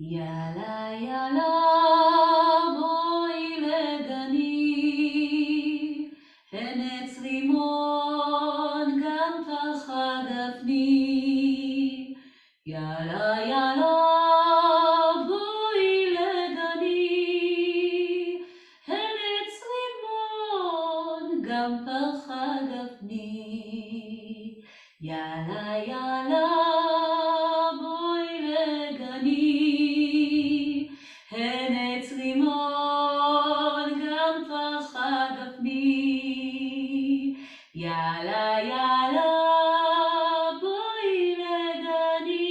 יאללה יאללה בואי לגני, הן עץ רימון גם פרחה גפני. יאללה יאללה בואי לגני, הן עץ רימון גם פרחה גפני. יאללה יאללה בואי לגני, הן עץ רימון גם פרחה גפני. יאללה יאללה בואי לגני,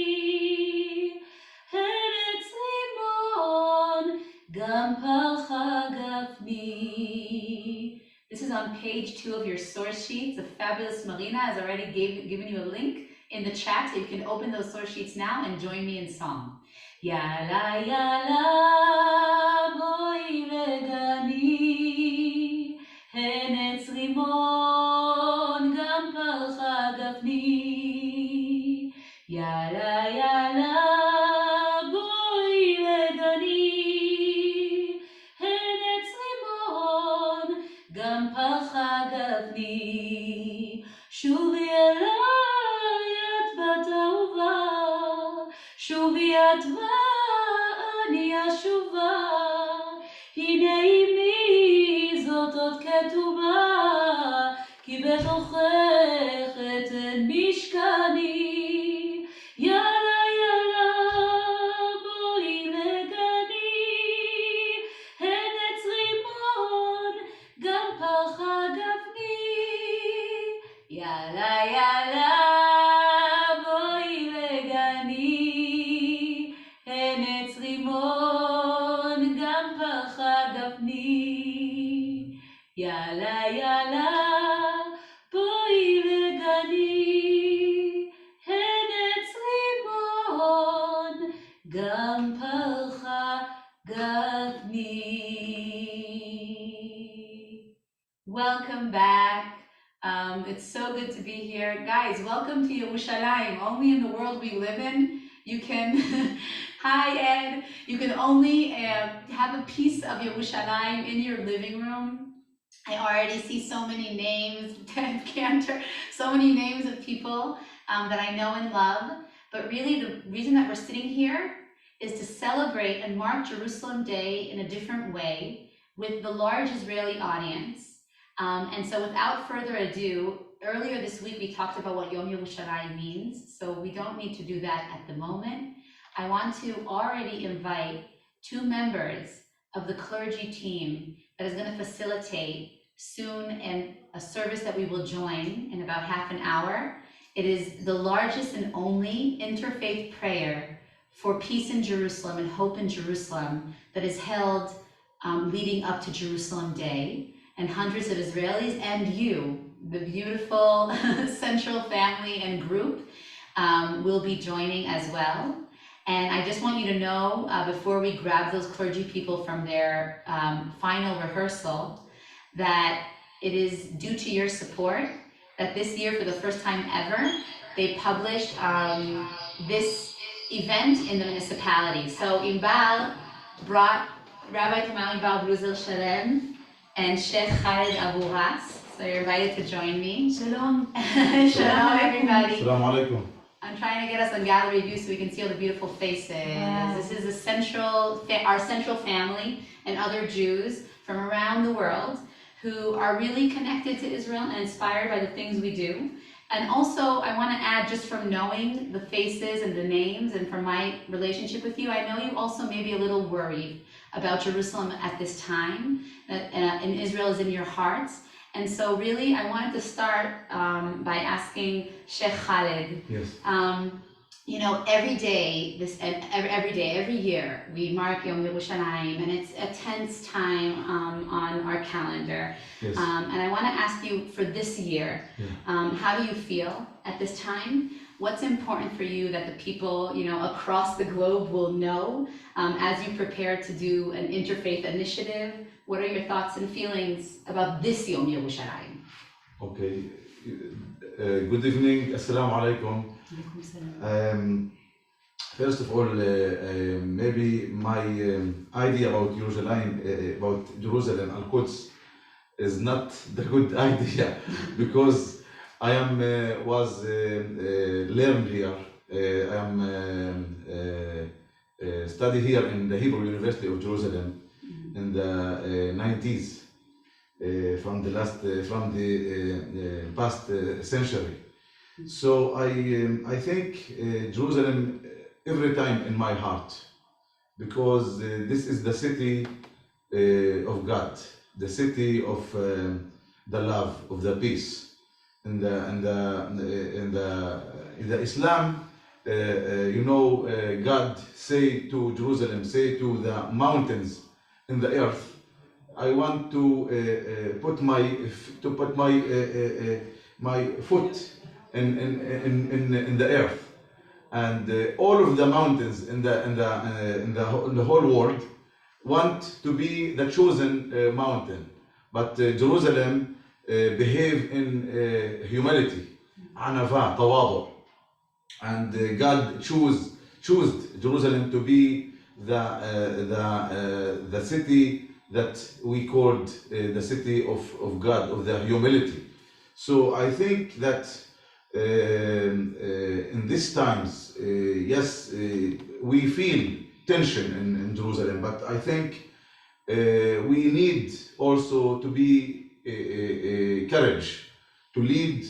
הן עץ רימון גם פרחה גפני. This is on page 2 of your source sheets. The fabulous Marina has already given you a link in the chat, so you can open those source sheets now and join me in song. Yala yala boi legani, hen etz rimon gam parcha gafni. Yala yala boi legani, hen etz rimon gam parcha gafni. Shuvi elai et bat ahuva, שובי את ואני אשובה, הנה אמי זאת עוד כתובה, כי בתוכך אתן משכני. יאללה יאללה בואי לגני, הן עץ רימון גם פרחה גפני. יאללה יאללה יאללה יאללה בואי לגני, הן עץ רימון גם פרחה גפני. Welcome back. It's so good to be here. Guys, welcome to Yerushalayim. Only in the world we live in, you can, hi Ed, you can only have a piece of Yerushalayim in your living room. I already see so many names, Ted Cantor, so many names of people that I know and love. But really the reason that we're sitting here is to celebrate and mark Jerusalem Day in a different way with the large Israeli audience. And so without further ado, earlier this week we talked about what Yom Yerushalayim means, so we don't need to do that at the moment. I want to already invite 2 members of the clergy team that is going to facilitate soon and a service that we will join in about half an hour. It is the largest and only interfaith prayer for peace in Jerusalem and hope in Jerusalem that is held leading up to Jerusalem Day. And hundreds of Israelis and you, the beautiful Central family and group, will be joining as well. And I just want you to know, before we grab those clergy people from their final rehearsal, that it is due to your support that this year, for the first time ever, they published this event in the municipality. So Imbal brought Rabbi Tamal Imbal Bruzel Shalem and Sheikh Khalid Abu Ras. So you're invited to join me. Shalom. Shalom, everybody. Assalamu alaikum. I'm trying to get us on gallery view so we can see all the beautiful faces. Wow. This is our central family and other Jews from around the world who are really connected to Israel and inspired by the things we do. And also, I want to add, just from knowing the faces and the names and from my relationship with you, I know you also may be a little worried about Jerusalem at this time, that in Israel is in your hearts. And so really, I wanted to start by asking Sheikh Khalid. Yes. You know, every day, every year, we mark Yom Yerushalayim, and it's a tense time on our calendar. Yes. And I want to ask you for this year, how do you feel at this time? What's important for you that the people, you know, across the globe will know as you prepare to do an interfaith initiative? What are your thoughts and feelings about this Yom Yerushalayim? Okay. Good evening. Assalamu alaikum. First of all, maybe my idea about Yerushalayim, about Jerusalem and Quds, is not the good idea because I am was learned here. I am study here in the Hebrew University of Jerusalem in the 90s, from the past century. So I think Jerusalem every time in my heart because this is the city of God, the city of the love, of the peace. In the Islam, God say to Jerusalem, say to the mountains in the earth, I want to put my foot in the earth, and all of the mountains in the whole world want to be the chosen mountain, but Jerusalem behave in humility, anava, tawadu, and God chose Jerusalem to be the city that we called the city of God, of the humility. So I think that in these times, yes, we feel tension in Jerusalem, but I think we need also to be courage to lead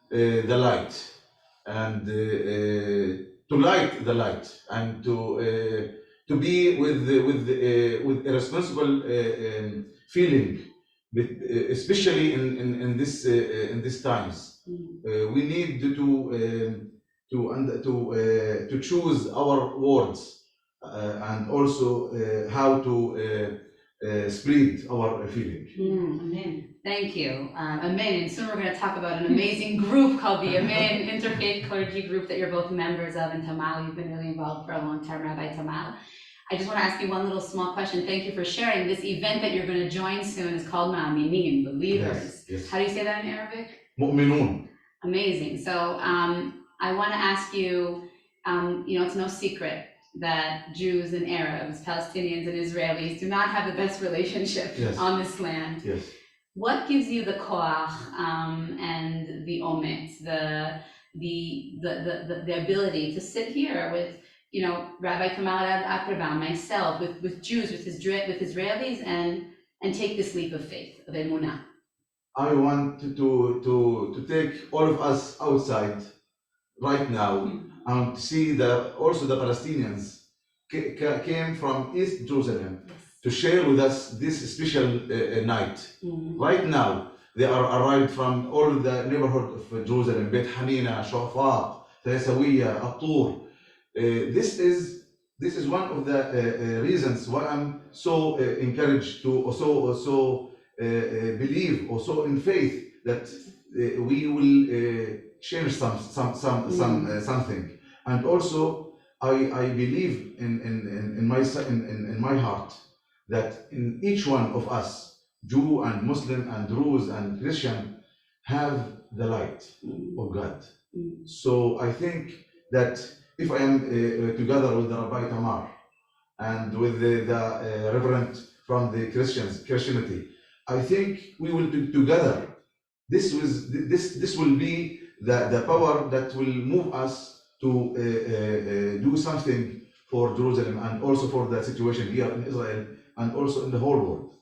the light and to light the light and to be with a responsible feeling, especially in these times. We need to choose our words and also how to spread our feeling. Amen. Thank you. Amen. And soon we're going to talk about an amazing group called the Amen Interfaith Clergy Group that you're both members of. And Tamal, you've been really involved for a long time, Rabbi Tamal. I just want to ask you one little small question. Thank you for sharing. This event that you're going to join soon is called Ma'aminim, believers. Yes. How do you say that in Arabic? Mu'minun. Amazing. So I want to ask you, it's no secret that Jews and Arabs, Palestinians and Israelis do not have the best relationship on this land. Yes. What gives you the koach and the omet, the ability to sit here with, Rabbi Kamal Akrabam, myself, with Jews, with Israelis, and take this leap of faith, of emunah? I want to take all of us outside right now and see also the Palestinians came from East Jerusalem to share with us this special night. Right now, they are arrived from all the neighborhood of Jerusalem, Beit Hanina, Shafat, Taisawiya, At-Tur. This is one of the reasons why I'm so encouraged to also believe, also in faith that we will change something. And also I believe in my heart that in each one of us, Jew and Muslim and Druze and Christian, have the light of God. So I think that if I am together with the Rabbi Tamar and with the Reverend from the Christianity, I think we will be together. This will be the power that will move us to do something for Jerusalem and also for the situation here in Israel and also in the whole world.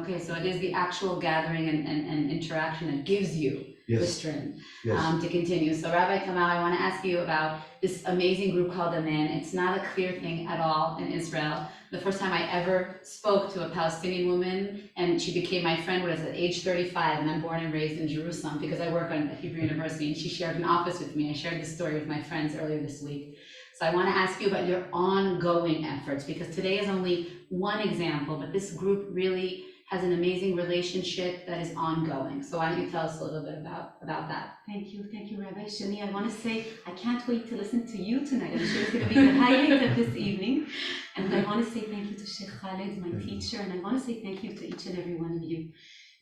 Okay, so it is the actual gathering and interaction that gives you the strength to continue. So Rabbi Kamal, I want to ask you about this amazing group called Amen. It's not a clear thing at all in Israel. The first time I ever spoke to a Palestinian woman, and she became my friend, at age 35, and I'm born and raised in Jerusalem because I work on Hebrew University, and she shared an office with me. I shared this story with my friends earlier this week. So I want to ask you about your ongoing efforts, because today is only one example, but this group really has an amazing relationship that is ongoing. So why don't you tell us a little bit about that? Thank you, Rabbi Shani. I want to say, I can't wait to listen to you tonight. I'm sure it's going to be the highlight of this evening. And I want to say thank you to Sheikh Khalid, my teacher, and I want to say thank you to each and every one of you.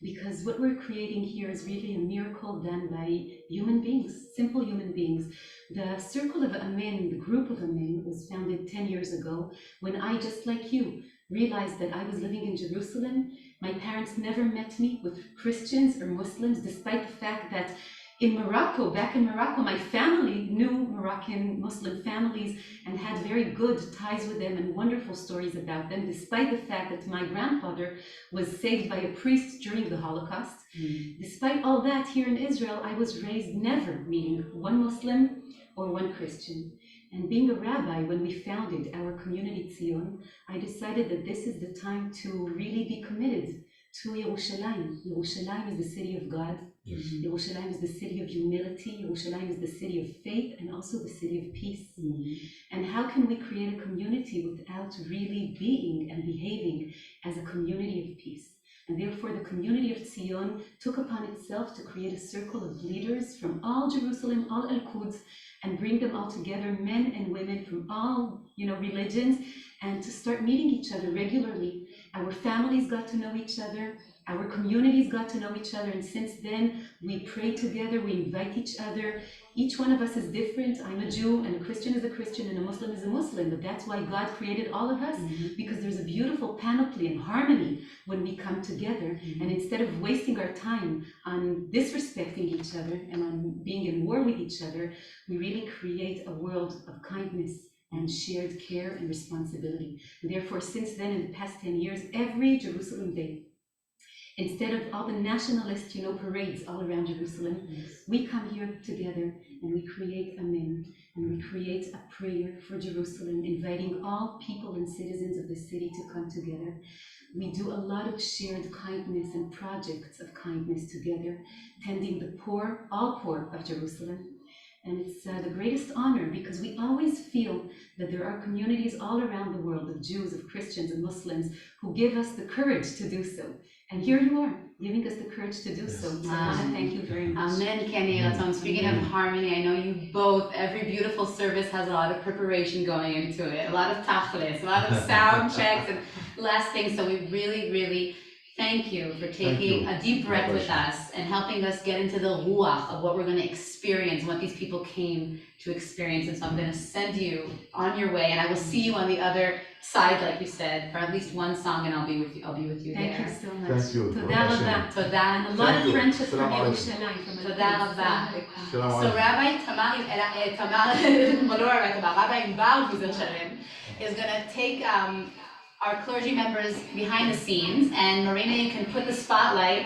because what we're creating here is really a miracle done by human beings, simple human beings. The Circle of Amen, the group of Amen, was founded 10 years ago when I, just like you, realized that I was living in Jerusalem. My parents never met me with Christians or Muslims, despite the fact that in Morocco, back in Morocco, my family knew Moroccan Muslim families and had very good ties with them and wonderful stories about them, despite the fact that my grandfather was saved by a priest during the Holocaust. Despite all that, here in Israel, I was raised never meeting one Muslim or one Christian. And being a rabbi, when we founded our community Zion, I decided that this is the time to really be committed to Yerushalayim. Yerushalayim is the city of God. Yerushalayim is the city of humility. Yerushalayim is the city of faith and also the city of peace. And how can we create a community without really being and behaving as a community of peace? And therefore, the community of Zion took upon itself to create a circle of leaders from all Jerusalem, all Al-Quds, and bring them all together, men and women from all religions, and to start meeting each other regularly. Our families got to know each other, our communities got to know each other, and since then we pray together, we invite each other. Each one of us is different. I'm a Jew, and a Christian is a Christian, and a Muslim is a Muslim, but that's why God created all of us, because there's a beautiful panoply and harmony when we come together. And instead of wasting our time on disrespecting each other and on being in war with each other, we really create a world of kindness and shared care and responsibility. And therefore, since then, in the past 10 years, every Jerusalem Day, instead of all the nationalist, parades all around Jerusalem, we come here together and we create Amen, and we create a prayer for Jerusalem, inviting all people and citizens of the city to come together. We do a lot of shared kindness and projects of kindness together, tending the poor, all poor of Jerusalem. And it's the greatest honor, because we always feel that there are communities all around the world of Jews, of Christians, and Muslims who give us the courage to do so. And here you are, giving us the courage to do so. So I want to thank you very much. Amen, Kenny. So speaking of harmony, I know you both, every beautiful service has a lot of preparation going into it, a lot of tachlis, a lot of sound checks and last things. So we really, really thank you for taking a deep breath with us and helping us get into the ruach of what we're going to experience, what these people came to experience. And so I'm going to send you on your way, and I will see you on the other side, like you said, for at least one song, and I'll be with you Thank there. you so much. Thank you. Toda. And a lot of friendship from Yerushalayim. Toda rabba. Shalom So alaikum. Rabbi Tamar Shalem is going to take our clergy members behind the scenes, and Marina, you can put the spotlight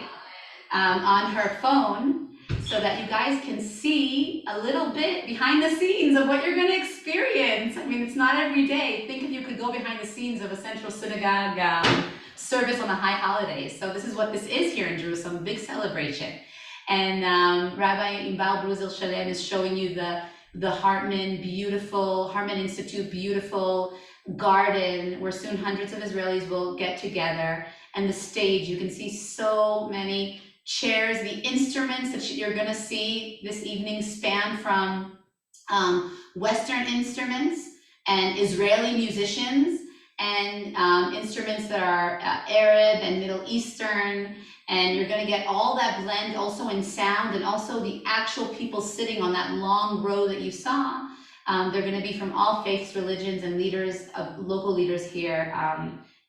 on her phone so that you guys can see a little bit behind the scenes of what you're going to experience. I mean, it's not every day. Think if you could go behind the scenes of a central synagogue service on the high holidays. So this is what this is here in Jerusalem, a big celebration. And Rabbi Imbal Bruzel Shalem is showing you the Hartman Institute, beautiful garden where soon hundreds of Israelis will get together, and the stage. You can see so many chairs. The instruments that you're going to see this evening span from Western instruments and Israeli musicians, and instruments that are Arab and Middle Eastern, and you're going to get all that blend also in sound, and also the actual people sitting on that long row that you saw. They're going to be from all faiths, religions, and leaders, local leaders here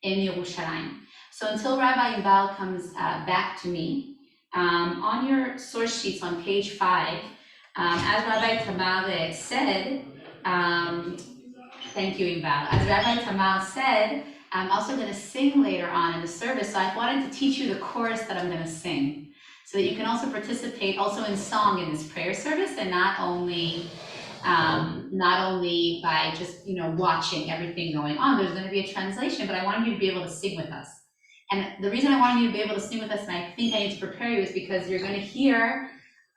in Yerushalayim. So until Rabbi Yuval comes back to me, on your source sheets on page 5, as Rabbi Tamar said, thank you, Yuval. As Rabbi Tamar said, I'm also going to sing later on in the service, so I wanted to teach you the chorus that I'm going to sing, so that you can also participate also in song in this prayer service, and not only by just watching everything going on. There's going to be a translation, but I wanted you to be able to sing with us. And the reason I wanted you to be able to sing with us, and I think I need to prepare you, is because you're going to hear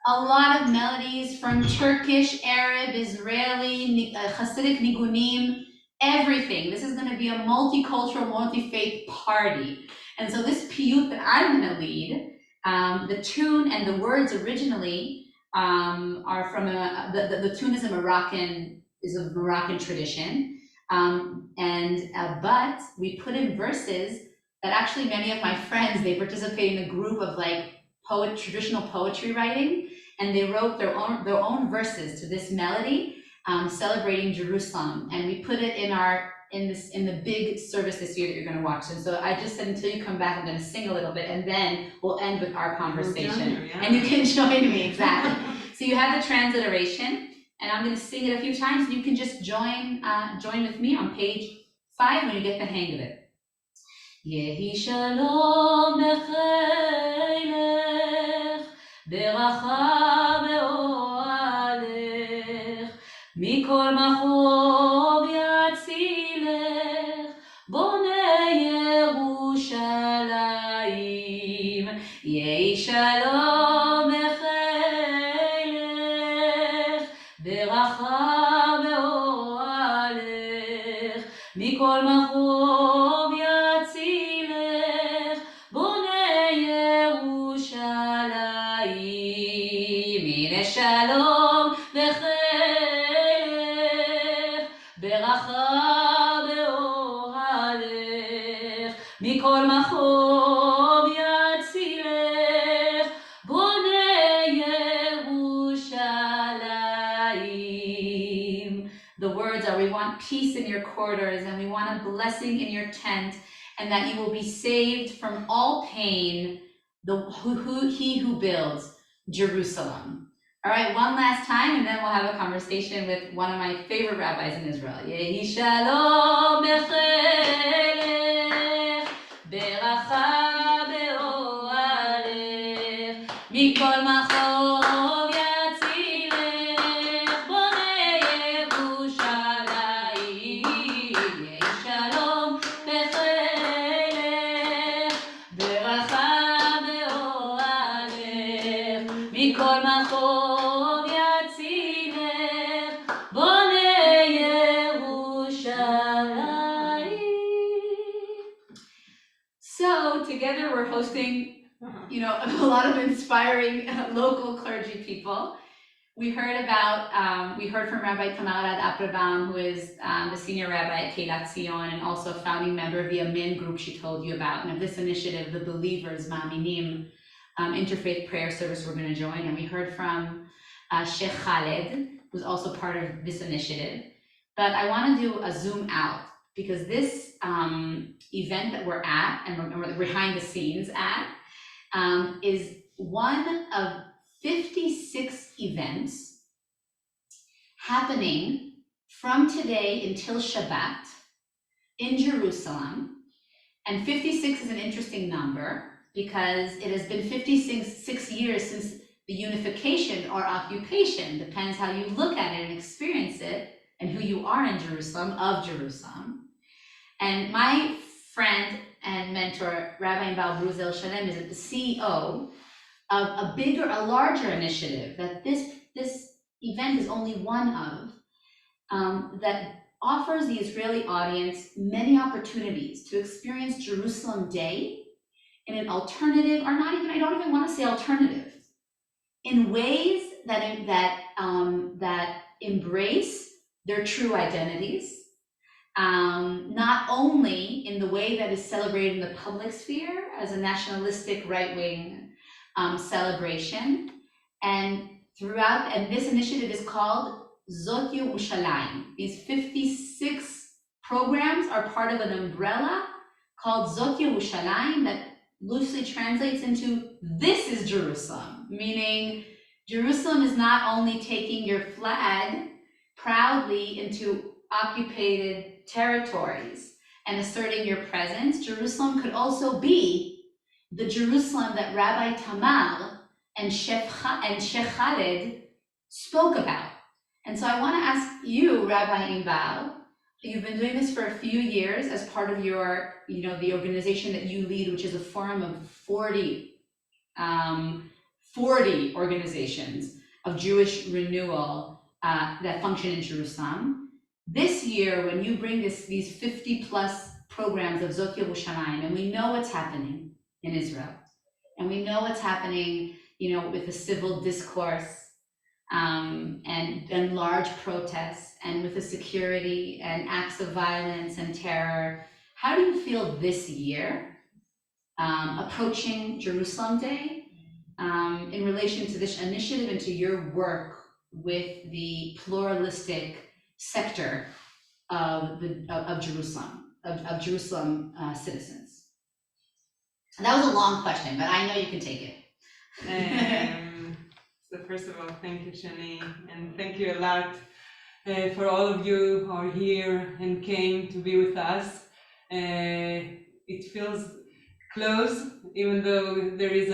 a lot of melodies from Turkish, Arab, Israeli, Hasidic nigunim, everything. This is going to be a multicultural, multi-faith party. And so this piyut that I'm going to lead, the tune and the words originally are from the tune is a Moroccan tradition, but we put in verses that actually many of my friends, they participate in a group of like traditional poetry writing, and they wrote their own verses to this melody, celebrating Jerusalem, and we put it in the big service this year that you're going to watch. And so I just said, until you come back, I'm going to sing a little bit, and then we'll end with our conversation. And you can join me, exactly. So you have the transliteration, and I'm going to sing it a few times, and you can just join with me on page 5 when you get the hang of it. Yehi shalom b'chelech, beracha be'ohalech, mikol machob yatzilech, bonei Yerushalayim. Yehi shalom b'chelech, beracha be'ohalech, mikol machob yatzilech, bonei Yerushalayim. Hine shalom b'chelech, beracha be'ohalech, mikol machob yatzilech, bonei Yerushalayim. The words are, we want peace in your corridors, and we want a blessing in your tent, and that you will be saved from all pain, he who builds Jerusalem. All right, one last time, and then we'll have a conversation with one of my favorite rabbis in Israel. Yehi shalom b'chelech, beracha be'ohalech, mikol machob yatzilech, bonei Yerushalayim. Yehi shalom b'chelech, beracha be'ohalech, mikol machob yatzilech, bonei Yerushalayim. So together we're hosting, a lot of inspiring local clergy people. We heard from Rabbi Tamar Applebaum, who is the senior rabbi at Keilat Zion and also a founding member of the Amen group she told you about, and of this initiative, the Believers, Ma'aminim, interfaith prayer service we're going to join. And we heard from Sheikh Khaled, who's also part of this initiative. But I want to do a zoom out, because this event that we're at, and we're behind the scenes at, is one of 56 events happening from today until Shabbat in Jerusalem. And 56 is an interesting number because it has been 56 years since the unification or occupation, depends how you look at it and experience it, and who you are in Jerusalem, of Jerusalem. And my friend and mentor, Rabbi Yerushalayim Shalem, is the CEO of a larger initiative that this event is only one of, that offers the Israeli audience many opportunities to experience Jerusalem Day in an alternative, or not even, I don't even want to say alternative, in ways that embrace their true identities, not only in the way that is celebrated in the public sphere as a nationalistic right-wing celebration, and this initiative is called Zot Yerushalayim. These 56 programs are part of an umbrella called Zot Yerushalayim that loosely translates into "this is Jerusalem," meaning Jerusalem is not only taking your flag proudly into occupied territories and asserting your presence. Jerusalem could also be the Jerusalem that Rabbi Tamar and Sheikh Khaled spoke about. And so I want to ask you, Rabbi Inbal, you've been doing this for a few years as part of your, the organization that you lead, which is a forum of 40 organizations of Jewish renewal that function in Jerusalem. This year, when you bring these 50 plus programs of Zot Yerushalayim, and we know what's happening in Israel, and we know what's happening, with the civil discourse, and large protests, and with the security and acts of violence and terror. How do you feel this year approaching Jerusalem Day in relation to this initiative and to your work with the pluralistic sector of Jerusalem, of Jerusalem citizens? And that was a long question, but I know you can take it. So first of all, thank you, Shani, and thank you a lot for all of you who are here and came to be with us. It feels close, even though there is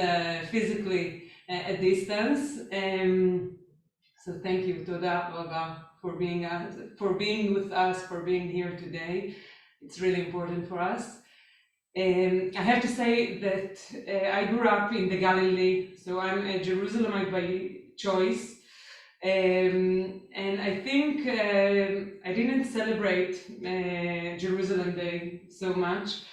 physically a distance. So thank you, Toda Rabba, for being with us, for being here today. It's really important for us. I have to say that I grew up in the Galilee, so I'm a Jerusalemite by choice. And I think I didn't celebrate Jerusalem Day so much,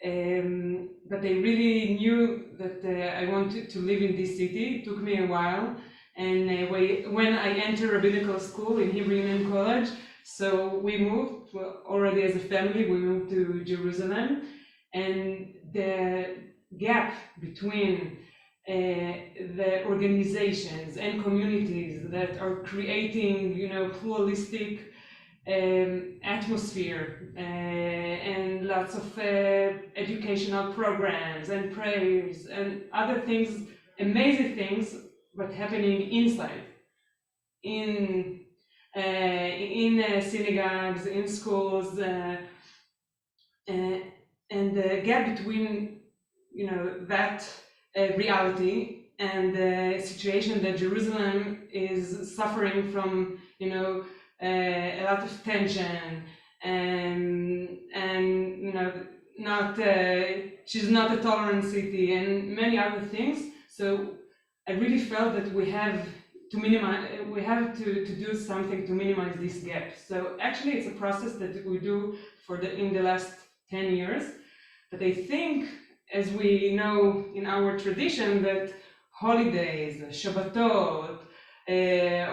but I really knew that I wanted to live in this city. It took me a while, and when I entered rabbinical school in Hebrew Union College, so we moved, already as a family, we moved to Jerusalem. And the gap between the organizations and communities that are creating, pluralistic atmosphere and lots of educational programs and prayers and other things, amazing things, but happening inside, in synagogues, in schools. And the gap between, that reality and the situation that Jerusalem is suffering from, a lot of tension and she's not a tolerant city and many other things. So I really felt that we have to do something to minimize this gap. So actually, it's a process that we do in the last 10 years. But I think, as we know in our tradition, that holidays, Shabbatot,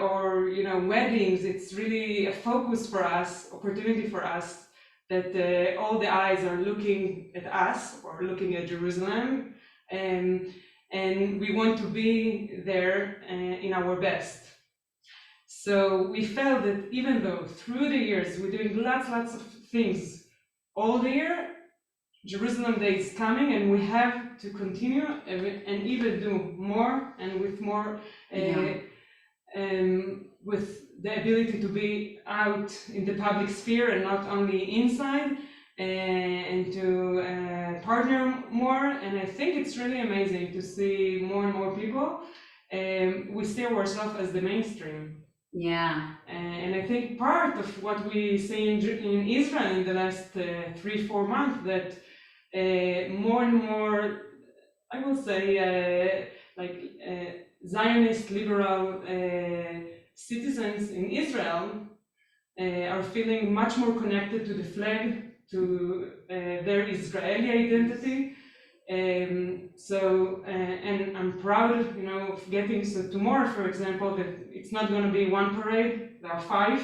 or weddings, it's really a focus for us, opportunity for us, that all the eyes are looking at us or looking at Jerusalem, and we want to be there in our best. So we felt that even though through the years we're doing lots of things all the year, Jerusalem Day is coming, and we have to continue and even do more, and with more, with the ability to be out in the public sphere and not only inside, and to partner more. And I think it's really amazing to see more and more people. We see ourselves as the mainstream. Yeah. And I think part of what we see in Israel in the last 3-4 months, that more and more, I will say, Zionist liberal citizens in Israel are feeling much more connected to the flag, to their Israeli identity. And I'm proud, of getting, so tomorrow, for example, that it's not going to be one parade, there are 5.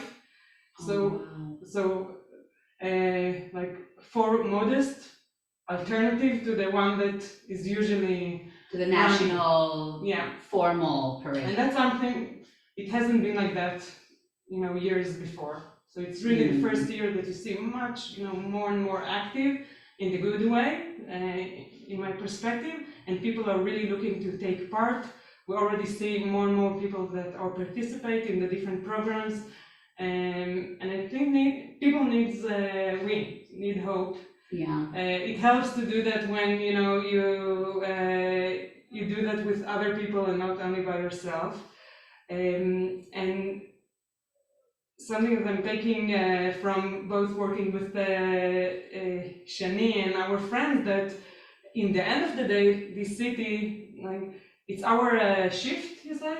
Like 4 modest alternative to the one that is usually To the national formal parade. And that's something, it hasn't been like that, years before. So it's really the first year that you see much, more and more active in the good way, in my perspective, and people are really looking to take part. We already see more and more people that are participating in the different programs, and I think people need hope. Yeah. It helps to do that when you do that with other people and not only by yourself. And something that I'm taking from both working with Shani and our friends, that in the end of the day, this city, it's our shift, you say,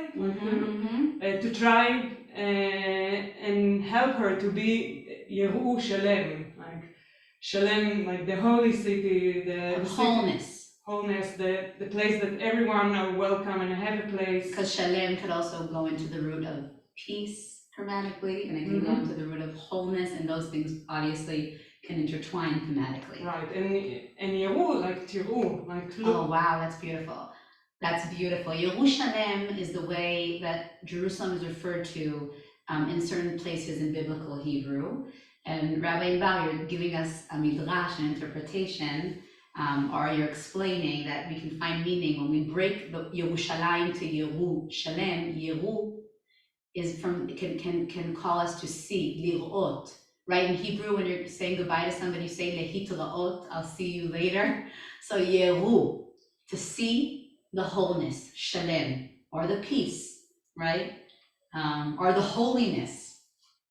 to try and help her to be Yerushalayim, Shalem, like the holy city, the wholeness, the place that everyone are welcome and have a place. Because Shalem could also go into the root of peace grammatically, and it can go into the root of wholeness, and those things obviously can intertwine thematically. Right, and Yeru, like Tiru, like Oh look. wow, that's beautiful. That's beautiful. Yerushalayim is the way that Jerusalem is referred to in certain places in biblical Hebrew. And Rabbi Bar, you're giving us a midrash, an interpretation, or you're explaining that we can find meaning when we break the Yerushalayim to Yerushalem. Yeru is from can call us to see, lirot. Right, in Hebrew, when you're saying goodbye to somebody, you say lehitraot, I'll see you later. So Yeru, to see the wholeness, shalem, or the peace, right? Or the holiness.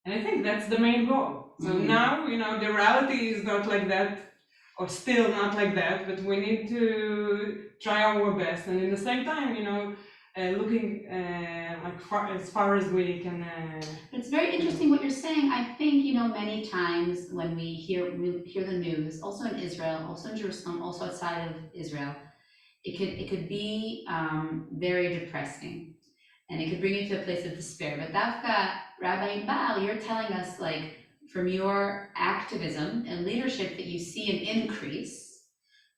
And I think that's the main goal. So now, the reality is not like that, or still not like that, but we need to try our best. And in the same time, looking as far as we can. It's very interesting what you're saying. I think, many times when we hear the news, also in Israel, also in Jerusalem, also outside of Israel, it could be very depressing, and it could bring you to a place of despair. But Dafka, Rabbi Bar, you're telling us, like, from your activism and leadership, that you see an increase.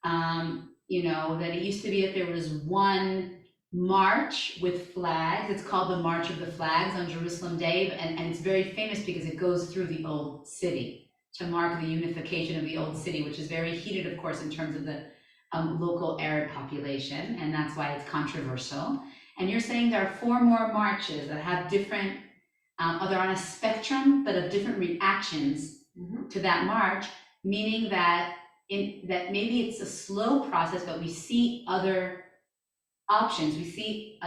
That it used to be that there was one march with flags. It's called the March of the Flags on Jerusalem Day, and it's very famous because it goes through the old city to mark the unification of the old city, which is very heated, of course, in terms of the local Arab population, and that's why it's controversial. And you're saying there are 4 more marches that have different, they're on a spectrum, but of different reactions to that march, meaning that that maybe it's a slow process, but we see other options. We see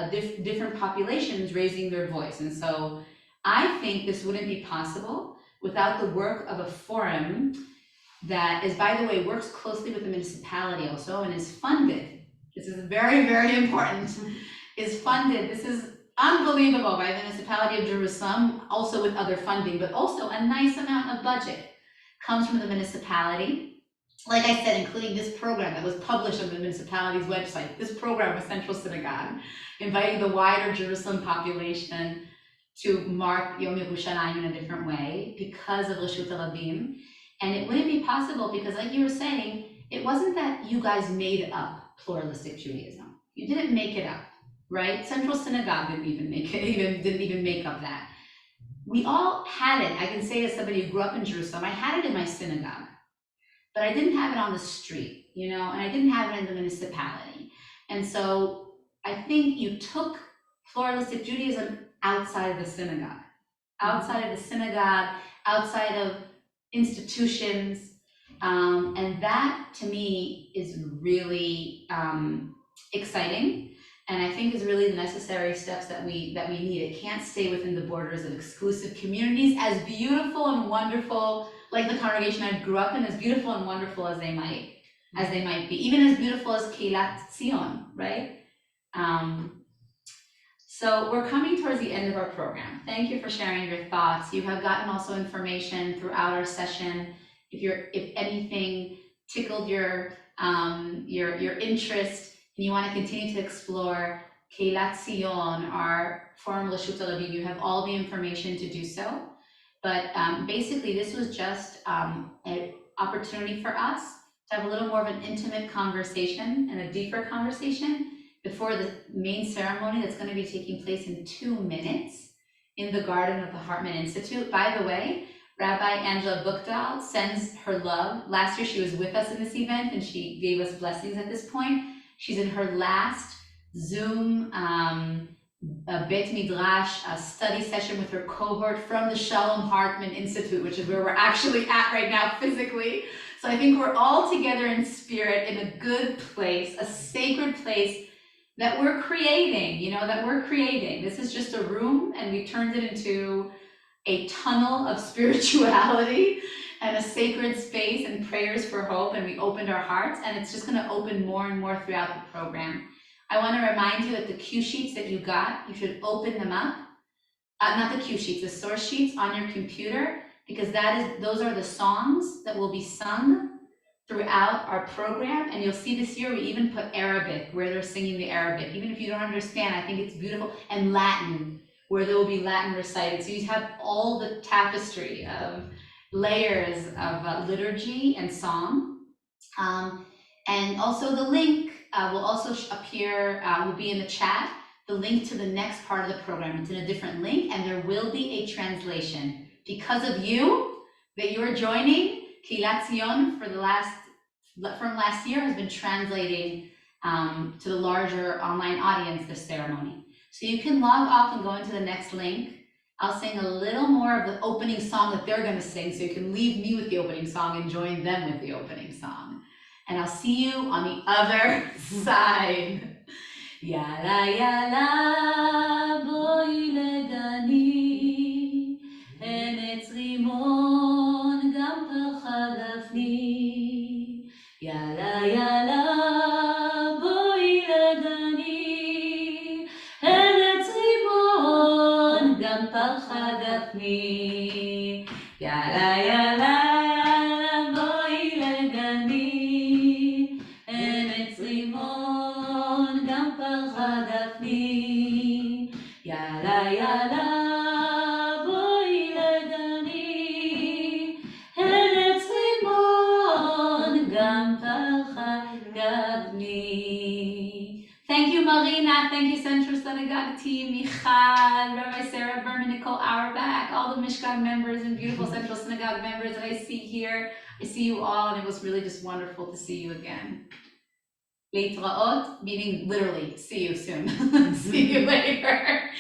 different populations raising their voice. And so I think this wouldn't be possible without the work of a forum that is, by the way, works closely with the municipality also and is funded. This is very, very important. Is funded. This is unbelievable, by the municipality of Jerusalem, also with other funding, but also a nice amount of budget comes from the municipality. Like I said, including this program that was published on the municipality's website, this program with Central Synagogue, inviting the wider Jerusalem population to mark Yom Yerushalayim in a different way because of Reshut HaRabim. And it wouldn't be possible because, like you were saying, it wasn't that you guys made up pluralistic Judaism. You didn't make it up, right? Central Synagogue didn't even make up that. We all had it. I can say as somebody who grew up in Jerusalem, I had it in my synagogue, but I didn't have it on the street, and I didn't have it in the municipality. And so I think you took pluralistic Judaism outside of the synagogue, outside of institutions, and that to me is really exciting, and I think is really the necessary steps that we need. It can't stay within the borders of exclusive communities, as beautiful and wonderful, like the congregation I grew up in, as beautiful and wonderful as they might be, even as beautiful as Keilat Zion, right? So we're coming towards the end of our program. Thank you for sharing your thoughts. You have gotten also information throughout our session. If anything tickled your interest and you want to continue to explore Keilat Zion, our Forum Reshut HaRabim, you have all the information to do so. But basically, this was just an opportunity for us to have a little more of an intimate conversation and a deeper conversation before the main ceremony that's going to be taking place in 2 minutes in the garden of the Hartman Institute. By the way, Rabbi Angela Buchdahl sends her love. Last year she was with us in this event and she gave us blessings at this point. She's in her last Zoom Bet Midrash study session with her cohort from the Shalom Hartman Institute, which is where we're actually at right now physically. So I think we're all together in spirit in a good place, a sacred place that we're creating, This is just a room and we turned it into a tunnel of spirituality and a sacred space and prayers for hope, and we opened our hearts, and it's just going to open more and more throughout the program. I want to remind you that the cue sheets that you got, you should open them up. Not the cue sheets, the source sheets on your computer, because those are the songs that will be sung throughout our program. And you'll see this year we even put Arabic, where they're singing the Arabic. Even if you don't understand, I think it's beautiful. And Latin, where there will be Latin recited. So you have all the tapestry of layers of liturgy and song. And also the link will also appear, will be in the chat, the link to the next part of the program. It's in a different link, and there will be a translation. Because of you, that you're joining, Kilat Zion from last year has been translating to the larger online audience this ceremony. So you can log off and go into the next link. I'll sing a little more of the opening song that they're going to sing, so you can leave me with the opening song and join them with the opening song. And I'll see you on the other side. Yala yala boi legani, enetz rimon gam parcha gafni. Yala yala boi legani, enetz rimon gam parcha gafni. Yala yala boi legani, enetz rimon gam parcha gafni. Yala yala boi legani, enetz rimon gam parcha gafni. Thank you, Marina. Thank you, Central Synagogue team, Michal, Rabbi Sarah Berman, Nicole Auerbach, all the Mishkan members and beautiful Central Synagogue members that I see here. I see you all, and it was really just wonderful to see you again. Leitraot, meaning literally, see you soon. See you later.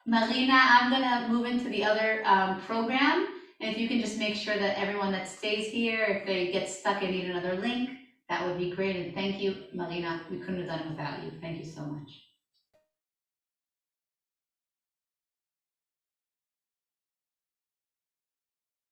Marina, I'm gonna move into the other program, and if you can just make sure that everyone that stays here, if they get stuck and need another link, that would be great. And thank you, Marina. We couldn't have done it without you. Thank you so much.